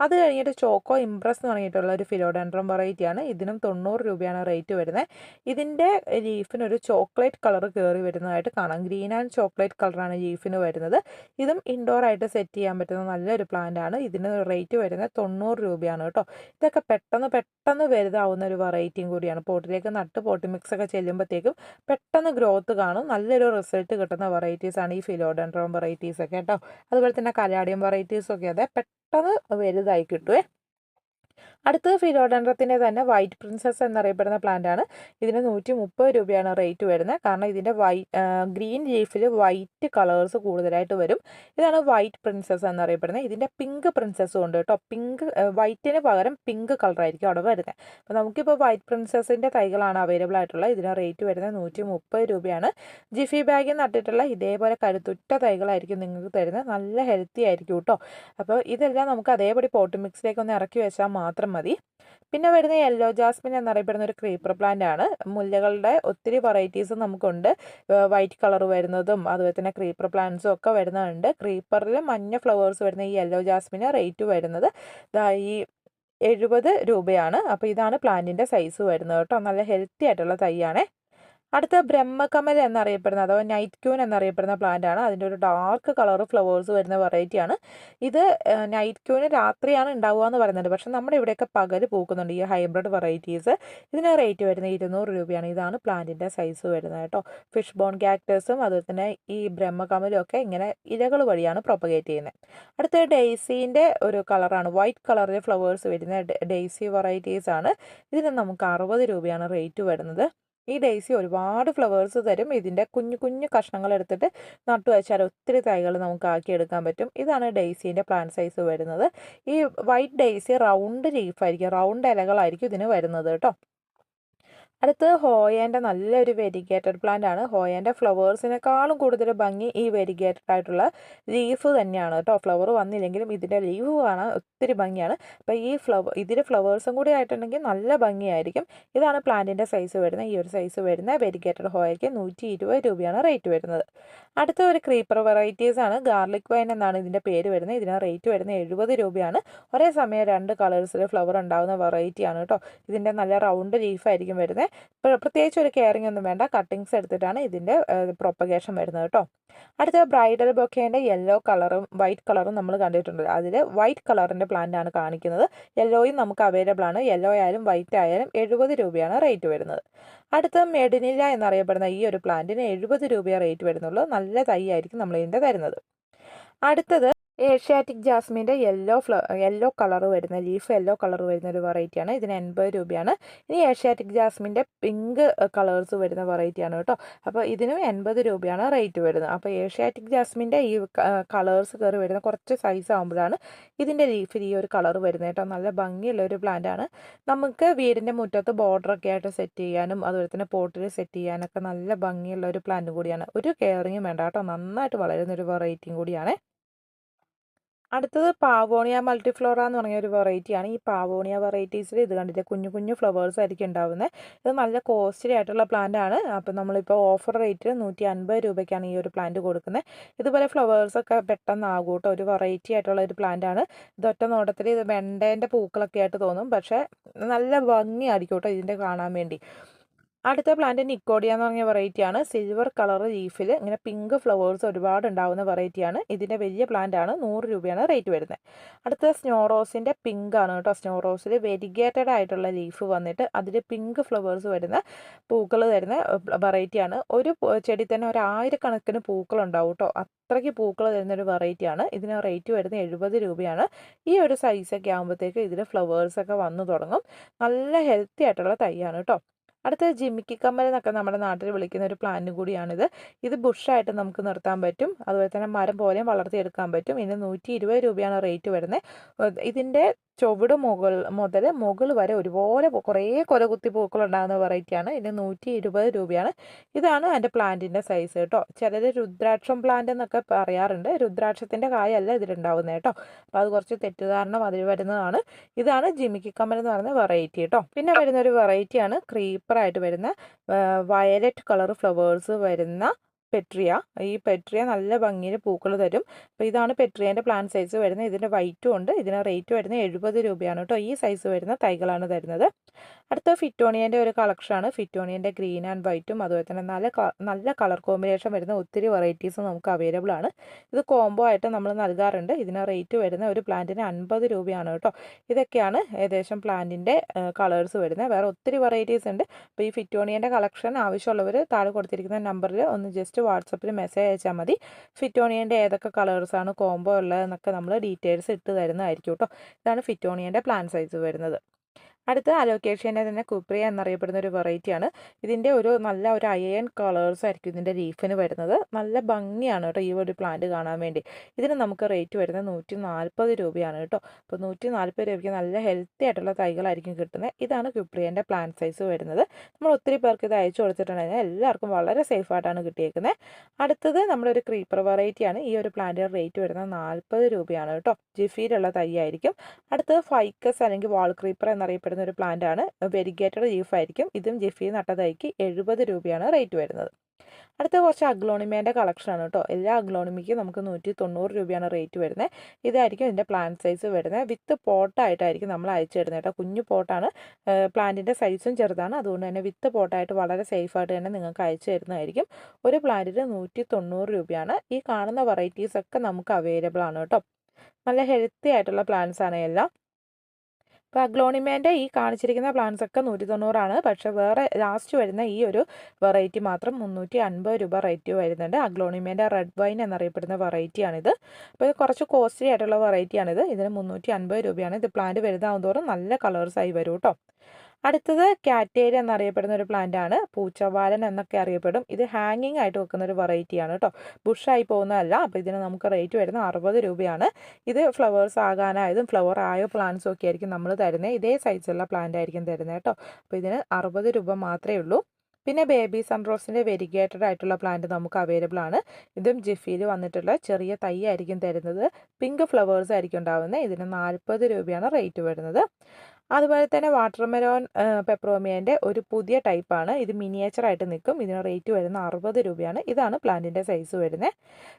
അത് കഴിഞ്ഞിട്ട് ചോക്കോ ഇംപ്രസ് എന്ന് പറഞ്ഞിട്ടുള്ള ഒരു ഫിലോഡെൻഡ്രം വെറൈറ്റിയാണ്. ഇതിനും 90 രൂപയാണ് റേറ്റ് വരുന്നത്. ഇതിൻ്റെ ലീഫിനൊരു ചോക്ലേറ്റ് കളർ കയറി വരുന്നതായിട്ട് കാണാം. ഗ്രീൻ ആൻഡ് ചോക്ലേറ്റ് കളറാണ് ലീഫിന് വരുന്നത്. ഇതും ഇൻഡോർ ആയിട്ട് സെറ്റ് ചെയ്യാൻ പറ്റുന്ന നല്ലൊരു പ്ലാന്റ് ആണ്. ഇതിന് റേറ്റ് വരുന്നത് 90 രൂപയാണ് കേട്ടോ. ഇതൊക്കെ പെട്ടെന്ന് വലുതാവുന്ന ഒരു വെറൈറ്റിയും കൂടിയാണ്. പോട്ടിലേക്ക് നട്ട് പോട്ടി മിക്സ് ഒക്കെ ചെല്ലുമ്പോഴത്തേക്കും പെട്ടെന്ന് ഗ്രോത്ത് കാണും. നല്ലൊരു റിസൾട്ട് കിട്ടുന്ന വെറൈറ്റീസ് ആണ് ഈ ഫിലോഡെൻഡ്രം വെറൈറ്റീസ് ഒക്കെ കേട്ടോ. അതുപോലെ തന്നെ കലാഡിയം വെറൈറ്റീസ് ഒക്കെ അതെ പെട്ടെന്ന് വലുതായി കിട്ടുവേ. അടുത്തത് ഫിലോഡെൻഡ്രത്തിൻ്റെ തന്നെ വൈറ്റ് പ്രിൻസസ് എന്നറിയപ്പെടുന്ന പ്ലാന്റ് ആണ്. ഇതിന് 130 രൂപയാണ് റേറ്റ് വരുന്നത്. കാരണം ഇതിൻ്റെ ഗ്രീൻ ലീഫിൽ വൈറ്റ് കളേഴ്സ് കൂടുതലായിട്ട് വരും. ഇതാണ് വൈറ്റ് പ്രിൻസസ് എന്നറിയപ്പെടുന്നത്. ഇതിൻ്റെ പിങ്ക് പ്രിൻസസും ഉണ്ട് കേട്ടോ. വൈറ്റിന് പകരം പിങ്ക് കളറായിരിക്കും അവിടെ വരുന്നത്. അപ്പോൾ നമുക്കിപ്പോൾ വൈറ്റ് പ്രിൻസസിൻ്റെ തൈകളാണ് അവൈലബിൾ ആയിട്ടുള്ളത്. ഇതിന് റേറ്റ് വരുന്നത് 130 രൂപയാണ്. ജിഫി ബാഗിൽ നട്ടിട്ടുള്ള ഇതേപോലെ കരുത്തുറ്റ തൈകളായിരിക്കും നിങ്ങൾക്ക് തരുന്നത്. നല്ല ഹെൽത്തി ആയിരിക്കും കേട്ടോ. അപ്പോൾ ഇതെല്ലാം നമുക്ക് അതേപടി പോട്ട് മിക്സിലേക്ക് ഒന്ന് ഇറക്കി വെച്ചാൽ മാത്രം മതി. പിന്നെ വരുന്ന യെല്ലോ ജാസ്മിൻ എന്നറിയപ്പെടുന്ന ഒരു ക്രീപ്പർ പ്ലാന്റ് ആണ്. മുല്ലകളുടെ ഒത്തിരി വെറൈറ്റീസ് നമുക്കുണ്ട്. വൈറ്റ് കളർ വരുന്നതും അതുപോലെ തന്നെ ക്രീപ്പർ പ്ലാന്റ്സും ഒക്കെ വരുന്നുണ്ട്. ക്രീപ്പറിൽ മഞ്ഞ ഫ്ലവേഴ്സ് വരുന്ന ഈ യെല്ലോ ജാസ്മിന് റേറ്റ് വരുന്നത് ഈ 70 രൂപയാണ്. അപ്പോൾ ഇതാണ് പ്ലാന്റിൻ്റെ സൈസ് വരുന്നത് കേട്ടോ. നല്ല ഹെൽത്തി ആയിട്ടുള്ള തൈയാണേ. അടുത്ത ബ്രഹ്മകമൽ എന്നറിയപ്പെടുന്ന അഥവാ നൈറ്റ് ക്യൂൻ എന്നറിയപ്പെടുന്ന പ്ലാന്റ് ആണ്. അതിൻ്റെ ഒരു ഡാർക്ക് കളർ ഫ്ലവേഴ്സ് വരുന്ന വെറൈറ്റിയാണ്. ഇത് നൈറ്റ് ക്യൂന് രാത്രിയാണ് ഉണ്ടാവുക എന്ന് പറയുന്നുണ്ട്. പക്ഷെ നമ്മുടെ ഇവിടെയൊക്കെ പകൽ പൂക്കുന്നുണ്ട് ഈ ഹൈബ്രിഡ് വെറൈറ്റീസ്. ഇതിന് റേറ്റ് വരുന്നത് 200 രൂപയാണ്. ഇതാണ് പ്ലാന്റിൻ്റെ സൈസ് വരുന്നത് കേട്ടോ. ഫിഷ് ബോൺ കാക്ടസും അതുപോലെ തന്നെ ഈ ബ്രഹ്മകമലും ഒക്കെ ഇങ്ങനെ ഇലകൾ വഴിയാണ് പ്രൊപ്പഗേറ്റ് ചെയ്യുന്നത്. അടുത്ത ഡെയ്സീൻ്റെ ഒരു കളറാണ്. വൈറ്റ് കളറിൽ ഫ്ലവേഴ്സ് വരുന്ന ഡെയ്സി വെറൈറ്റീസ് ആണ്. ഇതിന് നമുക്ക് 60 രൂപയാണ് റേറ്റ് വരുന്നത്. ഈ ഡെയ്സി ഒരുപാട് ഫ്ലവേഴ്സ് തരും. ഇതിൻ്റെ കുഞ്ഞു കഷ്ണങ്ങൾ എടുത്തിട്ട് നട്ടു വെച്ചാൽ ഒത്തിരി തൈകൾ നമുക്ക് ആക്കിയെടുക്കാൻ പറ്റും. ഇതാണ് ഡെയ്സീൻ്റെ പ്ലാന്റ് സൈസ് വരുന്നത്. ഈ വൈറ്റ് ഡെയ്സി റൗണ്ട് ലീഫായിരിക്കും, റൗണ്ട് ഇലകളായിരിക്കും ഇതിന് വരുന്നത് കേട്ടോ. അടുത്തത് ഹോയേൻ്റെ നല്ലൊരു വെരിഗേറ്റഡ് പ്ലാന്റ് ആണ്. ഹോയേൻ്റെ ഫ്ലവേഴ്സിനേക്കാളും കൂടുതൽ ഭംഗി ഈ വെരിഗേറ്റഡ് ആയിട്ടുള്ള ലീഫ് തന്നെയാണ് കേട്ടോ. ഫ്ലവർ വന്നില്ലെങ്കിലും ഇതിൻ്റെ ലീഫ് കാണാൻ ഒത്തിരി ഭംഗിയാണ്. അപ്പോൾ ഇതിൽ ഫ്ലവേഴ്സും കൂടി ആയിട്ടുണ്ടെങ്കിൽ നല്ല ഭംഗിയായിരിക്കും. ഇതാണ് പ്ലാന്റിൻ്റെ സൈസ് വരുന്നത്. ഈ ഒരു സൈസ് വരുന്ന വെരിഗേറ്റഡ് ഹോയയ്ക്ക് 120 രൂപയാണ് റേറ്റ് വരുന്നത്. അടുത്ത ഒരു ക്രീപ്പർ വെറൈറ്റീസ് ആണ്. ഗാർലിക് വൈൻ എന്നാണ് ഇതിൻ്റെ പേര് വരുന്നത്. ഇതിന് റേറ്റ് വരുന്നത് 70 രൂപയാണ്. ഒരേ സമയം 2 കളേഴ്സിൽ ഫ്ലവർ ഉണ്ടാകുന്ന വെറൈറ്റിയാണ് കേട്ടോ. ഇതിൻ്റെ നല്ല റൗണ്ട് ലീഫായിരിക്കും വരുന്നത്. പ്രത്യേകിച്ച് ഒരു കെയറിംഗ് ഒന്നും വേണ്ട. കട്ടിങ്സ് എടുത്തിട്ടാണ് ഇതിൻ്റെ പ്രൊപ്പഗേഷൻ വരുന്നത് കേട്ടോ. അടുത്ത ബ്രൈഡൽ ബൊക്കേൻ്റെ യെല്ലോ കളറും വൈറ്റ് കളറും നമ്മൾ കണ്ടിട്ടുണ്ട്. അതിൽ വൈറ്റ് കളറിൻ്റെ പ്ലാന്റ് ആണ് കാണിക്കുന്നത്. യെല്ലോയും നമുക്ക് അവൈലബിൾ ആണ്. യെല്ലോ ആയാലും വൈറ്റ് ആയാലും 70 രൂപയാണ് റേറ്റ് വരുന്നത്. അടുത്ത മെഡിനില്ല എന്നറിയപ്പെടുന്ന ഈ ഒരു പ്ലാന്റിന് 70 രൂപയെ റേറ്റ് വരുന്നുള്ളൂ. നല്ല തൈ ആയിരിക്കും നമ്മൾ ഇതിൻ്റെ തരുന്നത്. അടുത്തത് ഏഷ്യാറ്റിക് ജാസ്മിൻ്റെ യെല്ലോ കളർ വരുന്ന ലീഫ് യെല്ലോ കളർ വരുന്ന ഒരു വെറൈറ്റിയാണ്. ഇതിന് 80 രൂപയാണ്. ഇനി ഏഷ്യാറ്റിക് ജാസ്മിൻ്റെ പിങ്ക് കളേഴ്സ് വരുന്ന വെറൈറ്റിയാണ് കേട്ടോ. അപ്പോൾ ഇതിനും 80 രൂപയാണ് റേറ്റ് വരുന്നത്. അപ്പോൾ ഏഷ്യാറ്റിക് ജാസ്മിൻ്റെ ഈ കളേഴ്സ് കയറി വരുന്ന കുറച്ച് സൈസ് ആകുമ്പോഴാണ് ഇതിൻ്റെ ലീഫിൽ ഈ ഒരു കളർ വരുന്നത് കേട്ടോ. നല്ല ഭംഗിയുള്ള ഒരു പ്ലാന്റാണ്. നമുക്ക് വീടിൻ്റെ മുറ്റത്ത് ബോർഡറൊക്കെ ആയിട്ട് സെറ്റ് ചെയ്യാനും അതുപോലെ തന്നെ പോട്ടിൽ സെറ്റ് ചെയ്യാനൊക്കെ നല്ല ഭംഗിയുള്ള ഒരു പ്ലാന്റ് കൂടിയാണ്. ഒരു കെയറിങ്ങും വേണ്ട കേട്ടോ. നന്നായിട്ട് വളരുന്ന ഒരു വെറൈറ്റിയും കൂടിയാണ്. അടുത്തത് പാവോണിയ മൾട്ടിഫ്ലോറ എന്ന് പറഞ്ഞ ഒരു വെറൈറ്റിയാണ്. ഈ പാവോണിയ വെറൈറ്റീസിൽ ഇത് കണ്ടിട്ട് കുഞ്ഞു കുഞ്ഞു ഫ്ലവേഴ്സ് ആയിരിക്കും ഉണ്ടാവുന്നത്. ഇത് നല്ല കോസ്റ്റ്ലി ആയിട്ടുള്ള പ്ലാന്റ് ആണ്. അപ്പോൾ നമ്മളിപ്പോൾ ഓഫർ റേറ്റ് 150 രൂപയ്ക്കാണ് ഈ ഒരു പ്ലാന്റ് കൊടുക്കുന്നത്. ഇതുപോലെ ഫ്ലവേഴ്സൊക്കെ പെട്ടെന്ന് ആകും കേട്ടോ. ഒരു വെറൈറ്റി ആയിട്ടുള്ള ഒരു പ്ലാന്റ് ആണ്. ഇതൊറ്റ നോട്ടത്തിൽ ഇത് വെണ്ടേൻ്റെ പൂക്കളൊക്കെ ആയിട്ട് തോന്നും, പക്ഷേ നല്ല ഭംഗിയായിരിക്കും കേട്ടോ ഇതിൻ്റെ കാണാൻ വേണ്ടി. അടുത്ത പ്ലാന്റ് നിക്കോഡിയ എന്ന് പറഞ്ഞ വെറൈറ്റിയാണ്. സിൽവർ കളർ ലീഫിൽ ഇങ്ങനെ പിങ്ക് ഫ്ലവേഴ്സ് ഒരുപാട് ഉണ്ടാകുന്ന വെറൈറ്റിയാണ്. ഇതിൻ്റെ വലിയ പ്ലാന്റ് ആണ്. 100 രൂപയാണ് റേറ്റ് വരുന്നത്. അടുത്ത സ്നോ റോസിൻ്റെ പിങ്ക് ആണ് കേട്ടോ. സ്നോ റോസിൽ വെരിഗേറ്റഡ് ആയിട്ടുള്ള ലീഫ് വന്നിട്ട് അതിൽ പിങ്ക് ഫ്ലവേഴ്സ് വരുന്ന പൂക്കൾ തരുന്ന വെറൈറ്റിയാണ്. ഒരു ചെടി തന്നെ 1000 കണക്കിന് പൂക്കളുണ്ടാവും കേട്ടോ. അത്രയ്ക്ക് പൂക്കൾ തരുന്നൊരു വെറൈറ്റിയാണ്. ഇതിന് റേറ്റ് വരുന്നത് 70 രൂപയാണ്. ഈ ഒരു സൈസൊക്കെ ആകുമ്പോഴത്തേക്ക് ഇതിൽ ഫ്ലവേഴ്സൊക്കെ വന്നു തുടങ്ങും. നല്ല ഹെൽത്തി ആയിട്ടുള്ള തൈയാണ് കേട്ടോ. അടുത്ത ജിമിക്കി കമ്മൽ എന്നൊക്കെ നമ്മുടെ നാട്ടിൽ വിളിക്കുന്ന ഒരു പ്ലാന്റ് കൂടിയാണിത്. ഇത് ബുഷായിട്ട് നമുക്ക് നിർത്താൻ പറ്റും. അതുപോലെ തന്നെ മരം പോലെയും വളർത്തിയെടുക്കാൻ പറ്റും. ഇതിന് 120 രൂപയാണ് റേറ്റ് വരുന്നത്. ഇതിൻ്റെ ചുവട് മുകൾ വരെ ഒരുപോലെ കുറേ കൊലകുത്തി പൂക്കളുണ്ടാകുന്ന വെറൈറ്റിയാണ്. ഇതിന് 120 രൂപയാണ്. ഇതാണ് അതിൻ്റെ പ്ലാന്റിൻ്റെ സൈസ് കേട്ടോ. ചിലർ രുദ്രാക്ഷം പ്ലാന്റ് എന്നൊക്കെ പറയാറുണ്ട്. രുദ്രാക്ഷത്തിൻ്റെ കായല്ല ഇതിലുണ്ടാവുന്നത് കേട്ടോ. അപ്പോൾ അത് കുറച്ച് തെറ്റിദ്ധാരണ അതിൽ വരുന്നതാണ്. ഇതാണ് ജിമിക്കി കമ്മൽ എന്ന് പറയുന്ന വെറൈറ്റി കേട്ടോ. പിന്നെ വരുന്ന ഒരു വെറൈറ്റിയാണ് ക്രീപ്പറായിട്ട് വരുന്ന വയലറ്റ് കളർ ഫ്ലവേഴ്സ് വരുന്ന പെട്രിയ. ഈ പെട്രിയ നല്ല ഭംഗിയിൽ പൂക്കൾ തരും. അപ്പോൾ ഇതാണ് പെട്രിയേൻ്റെ പ്ലാന്റ് സൈസ് വരുന്നത്. ഇതിൻ്റെ വൈറ്റും ഉണ്ട്. ഇതിന് റേറ്റ് വരുന്നത് 70 രൂപയാണ് കേട്ടോ. ഈ സൈസ് വരുന്ന തൈകളാണ് തരുന്നത്. അടുത്ത ഫിറ്റോണിയൻ്റെ ഒരു കളക്ഷനാണ്. ഫിറ്റോണിയൻ്റെ ഗ്രീൻ ആൻഡ് വൈറ്റും അതുപോലെ തന്നെ നല്ല കളർ കോമ്പിനേഷൻ വരുന്ന ഒത്തിരി വെറൈറ്റീസ് നമുക്ക് അവൈലബിൾ ആണ്. ഇത് കോംബോ ആയിട്ട് നമ്മൾ നൽകാറുണ്ട്. ഇതിന് റേറ്റ് വരുന്ന ഒരു പ്ലാന്റിന് 50 രൂപയാണ് കേട്ടോ. ഇതൊക്കെയാണ് ഏകദേശം പ്ലാന്റിൻ്റെ കളേഴ്സ് വരുന്നത്. വേറെ ഒത്തിരി വെറൈറ്റീസ് ഉണ്ട്. അപ്പോൾ ഈ ഫിറ്റോണിയൻ്റെ കളക്ഷൻ ആവശ്യമുള്ളവർ താഴെ കൊടുത്തിരിക്കുന്ന നമ്പറിൽ ഒന്ന് ജസ്റ്റ് വാട്സപ്പിൽ മെസ്സേജ് അയച്ചാൽ മതി. ഫിറ്റോണിയൻ്റെ ഏതൊക്കെ കളേഴ്സാണ് കോംബോ ഉള്ളതെന്നൊക്കെ നമ്മൾ ഡീറ്റെയിൽസ് ഇട്ട് തരുന്നതായിരിക്കും കേട്ടോ. ഇതാണ് ഫിറ്റോണിയൻ്റെ പ്ലാന്റ് സൈസ് വരുന്നത്. അടുത്ത അലോക്കേഷ്യൻ്റെ തന്നെ കുപ്രിയ എന്നറിയപ്പെടുന്ന ഒരു വെറൈറ്റിയാണ്. ഇതിൻ്റെ നല്ല ഒരു അയൺ കളേഴ്സ് ആയിരിക്കും ഇതിൻ്റെ ലീഫിന് വരുന്നത്. നല്ല ഭംഗിയാണ് കേട്ടോ ഈ ഒരു പ്ലാന്റ് കാണാൻ വേണ്ടി. ഇതിന് നമുക്ക് റേറ്റ് വരുന്നത് 140 രൂപയാണ് കേട്ടോ. അപ്പോൾ 140 രൂപയ്ക്ക് നല്ല ഹെൽത്തി ആയിട്ടുള്ള തൈകളായിരിക്കും കിട്ടുന്നത്. ഇതാണ് കുപ്രിയൻ്റെ പ്ലാന്റ് സൈസ് വരുന്നത്. നമ്മൾ ഒത്തിരി പേർക്ക് ഇത് അയച്ചു കൊടുത്തിട്ടുണ്ടെങ്കിൽ എല്ലാവർക്കും വളരെ സേഫായിട്ടാണ് കിട്ടിയേക്കുന്നത്. അടുത്തത് നമ്മുടെ ഒരു ക്രീപ്പർ വെറൈറ്റിയാണ്. ഈ ഒരു പ്ലാന്റിൻ്റെ റേറ്റ് വരുന്നത് 40 രൂപയാണ് കേട്ടോ. ജിഫിയിലുള്ള തൈ ആയിരിക്കും. അടുത്തത് ഫൈക്കസ് അല്ലെങ്കിൽ വാൾ ക്രീപ്പർ എന്നറിയപ്പെടുന്ന ഒരു പ്ലാന്റ് ആണ്. വെരിഗേറ്റഡ് ലീഫ് ആയിരിക്കും. ഇതും ജിഫി നട്ട തൈക്ക് 70 രൂപയാണ് റേറ്റ് വരുന്നത്. അടുത്ത കുറച്ച് അഗ്ലോണിമേൻ്റെ കളക്ഷനാണ് കേട്ടോ. എല്ലാ അഗ്ലോണിമയ്ക്കും നമുക്ക് 190 രൂപയാണ് റേറ്റ് വരുന്നത്. ഇതായിരിക്കും ഇതിൻ്റെ പ്ലാന്റ് സൈസ് വരുന്നത്. വിത്ത് പോട്ടായിട്ടായിരിക്കും നമ്മൾ അയച്ചു തരുന്നത് കേട്ടോ. കുഞ്ഞു പോട്ടാണ്. പ്ലാന്റിൻ്റെ സൈസും ചെറുതാണ്. അതുകൊണ്ട് തന്നെ വിത്ത് പോട്ടായിട്ട് വളരെ സേഫായിട്ട് തന്നെ നിങ്ങൾക്ക് അയച്ചു തരുന്നതായിരിക്കും. ഒരു പ്ലാന്റിന് 190 രൂപയാണ്. ഈ കാണുന്ന വെറൈറ്റീസൊക്കെ നമുക്ക് അവൈലബിൾ ആണ് കേട്ടോ. നല്ല ഹെൽത്തി ആയിട്ടുള്ള പ്ലാന്റ്സ് ആണ് എല്ലാം. അപ്പോൾ അഗ്ലോണിമേൻ്റെ ഈ കാണിച്ചിരിക്കുന്ന പ്ലാന്റ്സ് ഒക്കെ 190 ആണ്. പക്ഷേ വേറെ ലാസ്റ്റ് വരുന്ന ഈ ഒരു വെറൈറ്റി മാത്രം 350 രൂപ റേറ്റ് വരുന്നുണ്ട്. അഗ്ലോണിമേൻ്റെ റെഡ് വൈൻ എന്നറിയപ്പെടുന്ന വെറൈറ്റിയാണിത്. അപ്പോൾ ഇത് കുറച്ച് കോസ്റ്റ്ലി ആയിട്ടുള്ള വെറൈറ്റിയാണിത്. ഇതിന് 350 രൂപയാണ്. ഇത് പ്ലാന്റ് വലുതാവും തോറും നല്ല കളേഴ്സായി വരും കേട്ടോ. അടുത്തത് കാറ്റേരി എന്നറിയപ്പെടുന്ന ഒരു പ്ലാന്റ് ആണ്. പൂച്ചവാലൻ എന്നൊക്കെ അറിയപ്പെടും. ഇത് ഹാങ്ങിങ് ആയിട്ട് വെക്കുന്ന ഒരു വെറൈറ്റിയാണ് കേട്ടോ. ബുഷായി പോകുന്നതല്ല. അപ്പോൾ ഇതിന് നമുക്ക് റേറ്റ് വരുന്നത് 60 രൂപയാണ്. ഇത് ഫ്ലവേഴ്സ് ആകാനായതും ഫ്ലവർ ആയ പ്ലാന്റ്സും ഒക്കെ ആയിരിക്കും നമ്മൾ തരുന്നത്. ഇതേ സൈസുള്ള പ്ലാന്റ് ആയിരിക്കും തരുന്നത് കേട്ടോ. അപ്പോൾ ഇതിന് 60 രൂപ മാത്രമേ ഉള്ളൂ. പിന്നെ ബേബി സൺറോസിൻ്റെ വെരിഗേറ്റഡ് ആയിട്ടുള്ള പ്ലാന്റ് നമുക്ക് അവൈലബിൾ ആണ്. ഇതും ജിഫിയിൽ വന്നിട്ടുള്ള ചെറിയ തൈ ആയിരിക്കും തരുന്നത്. പിങ്ക് ഫ്ലവേഴ്സ് ആയിരിക്കും ഉണ്ടാകുന്നത്. ഇതിന് 40 രൂപയാണ് റേറ്റ് വരുന്നത്. അതുപോലെ തന്നെ വാട്ടർമെലോൺ പെപ്രോമിയൻ്റെ ഒരു പുതിയ ടൈപ്പാണ്. ഇത് മിനിയേച്ചറായിട്ട് നിൽക്കും. ഇതിന് റേറ്റ് വരുന്ന 60 രൂപയാണ്. ഇതാണ് പ്ലാന്റിൻ്റെ സൈസ് വരുന്നത്.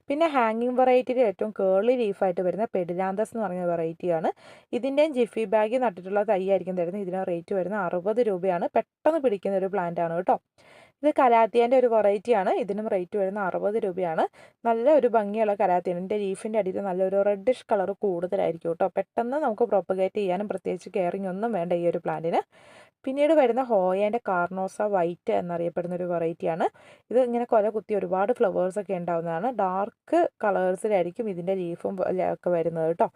പിന്നെ ഹാങ്ങിങ് വെറൈറ്റിയിൽ ഏറ്റവും കേർലി ലീഫായിട്ട് വരുന്ന പെഡിലാന്തസ് എന്ന് പറഞ്ഞ വെറൈറ്റിയാണ്. ഇതിൻ്റെയും ജിഫി ബാഗ് നട്ടിട്ടുള്ള തൈ ആയിരിക്കും തരുന്നത്. ഇതിന് റേറ്റ് വരുന്ന 60 രൂപയാണ്. പെട്ടെന്ന് പിടിക്കുന്ന ഒരു പ്ലാന്റ് ആണ് കേട്ടോ. ഇത് കലാത്തിയൻ്റെ ഒരു വെറൈറ്റിയാണ്. ഇതിനും റേറ്റ് വരുന്നത് 60 രൂപയാണ്. നല്ല ഒരു ഭംഗിയുള്ള കലാത്തിയാണ്. ഇതിൻ്റെ ലീഫിൻ്റെ അടിയിൽ നല്ലൊരു റെഡിഷ് കളർ കൂടുതലായിരിക്കും കേട്ടോ. പെട്ടെന്ന് നമുക്ക് പ്രൊപ്പഗേറ്റ് ചെയ്യാനും പ്രത്യേകിച്ച് കെയറിങ് ഒന്നും വേണ്ട ഈ ഒരു പ്ലാന്റിന്. പിന്നീട് വരുന്ന ഹോയേൻ്റെ കാർണോസ വൈറ്റ് എന്നറിയപ്പെടുന്ന ഒരു വെറൈറ്റിയാണ്. ഇത് ഇങ്ങനെ കൊല കുത്തി ഒരുപാട് ഫ്ലവേഴ്സൊക്കെ ഉണ്ടാകുന്നതാണ്. ഡാർക്ക് കളേഴ്സിലായിരിക്കും ഇതിൻ്റെ ലീഫും ഒക്കെ വരുന്നത് കേട്ടോ.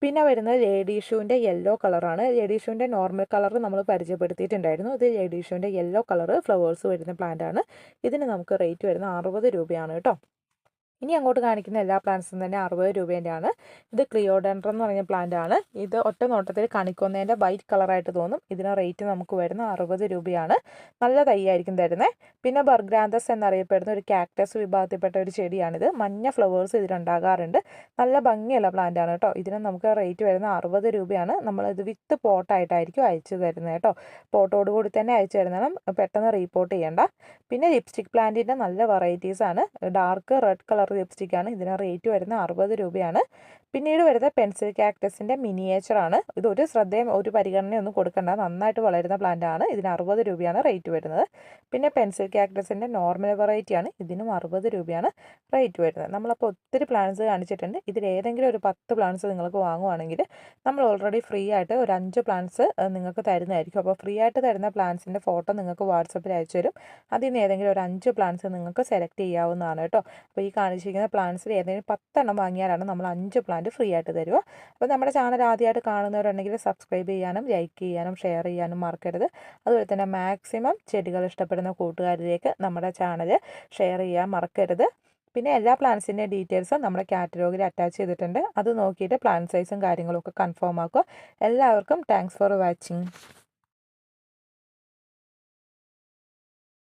പിന്നെ വരുന്നത് ലേഡി ഷൂവിൻ്റെ യെല്ലോ കളറാണ്. ലേഡി ഷൂവിൻ്റെ നോർമൽ കളർ നമ്മൾ പരിചയപ്പെടുത്തിയിട്ടുണ്ടായിരുന്നു. ഇത് ലേഡി ഷൂവിൻ്റെ യെല്ലോ കളർ ഫ്ലവേഴ്സ് വരുന്ന പ്ലാന്റാണ്. ഇതിന് നമുക്ക് റേറ്റ് വരുന്നത് 60 രൂപയാണ് കേട്ടോ. ഇനി അങ്ങോട്ട് കാണിക്കുന്ന എല്ലാ പ്ലാന്റ്സും തന്നെ 60 രൂപേൻ്റെയാണ്. ഇത് ക്ലിയോഡെൻഡ്രം എന്ന് പറഞ്ഞ പ്ലാന്റ് ആണ്. ഇത് ഒറ്റ നോട്ടത്തിൽ കണിക്കൊന്നേൻ്റെ വൈറ്റ് കളറായിട്ട് തോന്നും. ഇതിന് റേറ്റ് നമുക്ക് വരുന്ന 60 രൂപയാണ്. നല്ല തൈയായിരിക്കും തരുന്നത്. പിന്നെ ബർഗ്രാന്തസ് എന്നറിയപ്പെടുന്ന ഒരു കാക്ടസ് വിഭാഗത്തിൽപ്പെട്ട ഒരു ചെടിയാണിത്. മഞ്ഞ ഫ്ലവേഴ്സ് ഇതിലുണ്ടാകാറുണ്ട്. നല്ല ഭംഗിയുള്ള പ്ലാന്റ് ആണ് കേട്ടോ. ഇതിന് നമുക്ക് റേറ്റ് വരുന്ന 60 രൂപയാണ്. നമ്മളിത് വിത്ത് പോട്ടായിട്ടായിരിക്കും അയച്ചു തരുന്നത് കേട്ടോ. പോട്ടോട് കൂടി തന്നെ അയച്ചു തരുന്നതാണ്. പെട്ടെന്ന് റീപോർട്ട് ചെയ്യേണ്ട. പിന്നെ ലിപ്സ്റ്റിക് പ്ലാന്റിൻ്റെ നല്ല വെറൈറ്റീസാണ്. ഡാർക്ക് റെഡ് കളർ ലിപ്സ്റ്റിക്കാണ്. ഇതിന് റേറ്റ് വരുന്നത് 60 രൂപയാണ്. പിന്നീട് വരുന്നത് പെൻസിൽ കാക്ടസിൻ്റെ മിനിയേച്ചറാണ്. ഇതൊരു ശ്രദ്ധയും ഒരു പരിഗണനയൊന്നും കൊടുക്കേണ്ട, നന്നായിട്ട് വളരുന്ന പ്ലാന്റ് ആണ്. ഇതിന് 60 രൂപയാണ് റേറ്റ് വരുന്നത്. പിന്നെ പെൻസിൽ കാക്ടസിൻ്റെ നോർമൽ വെറൈറ്റിയാണ്. ഇതിനും 60 രൂപയാണ് റേറ്റ് വരുന്നത്. നമ്മളപ്പോൾ ഒത്തിരി പ്ലാന്റ്സ് കാണിച്ചിട്ടുണ്ട്. ഇതിലേതെങ്കിലും ഒരു 10 പ്ലാന്റ്സ് നിങ്ങൾക്ക് വാങ്ങുവാണെങ്കിൽ നമ്മൾ ഓൾറെഡി ഫ്രീ ആയിട്ട് ഒരു 5 പ്ലാന്റ്സ് നിങ്ങൾക്ക് തരുന്നതായിരിക്കും. അപ്പോൾ ഫ്രീ ആയിട്ട് തരുന്ന പ്ലാന്റ്സിൻ്റെ ഫോട്ടോ നിങ്ങൾക്ക് വാട്സപ്പിൽ അയച്ചു തരും. അതിൽ നിന്ന് ഏതെങ്കിലും ഒരു 5 പ്ലാന്റ്സ് നിങ്ങൾക്ക് സെലക്ട് ചെയ്യാവുന്നതാണ് കേട്ടോ. അപ്പോൾ ഈ കാണിച്ചിരിക്കുന്ന പ്ലാന്റ്സിൽ ഏതെങ്കിലും 10 എണ്ണം വാങ്ങിയാലാണ് നമ്മൾ 5 പ്ലാന്റ് ഫ്രീ ആയിട്ട് തരുക. അപ്പോൾ നമ്മുടെ ചാനൽ ആദ്യമായിട്ട് കാണുന്നവരുണ്ടെങ്കിൽ സബ്സ്ക്രൈബ് ചെയ്യാനും ലൈക്ക് ചെയ്യാനും ഷെയർ ചെയ്യാനും മറക്കരുത്. അതുപോലെ തന്നെ മാക്സിമം ചെടികൾ ഇഷ്ടപ്പെടുന്ന കൂട്ടുകാരിലേക്ക് നമ്മുടെ ചാനൽ ഷെയർ ചെയ്യാൻ മറക്കരുത്. പിന്നെ എല്ലാ പ്ലാന്റ്സിൻ്റെ ഡീറ്റെയിൽസും നമ്മുടെ കാറ്റലോഗിൽ അറ്റാച്ച് ചെയ്തിട്ടുണ്ട്. അത് നോക്കിയിട്ട് പ്ലാന്റ് സൈസും കാര്യങ്ങളൊക്കെ കൺഫേം ആക്കുക. എല്ലാവർക്കും താങ്ക്സ് ഫോർ വാച്ചിങ്.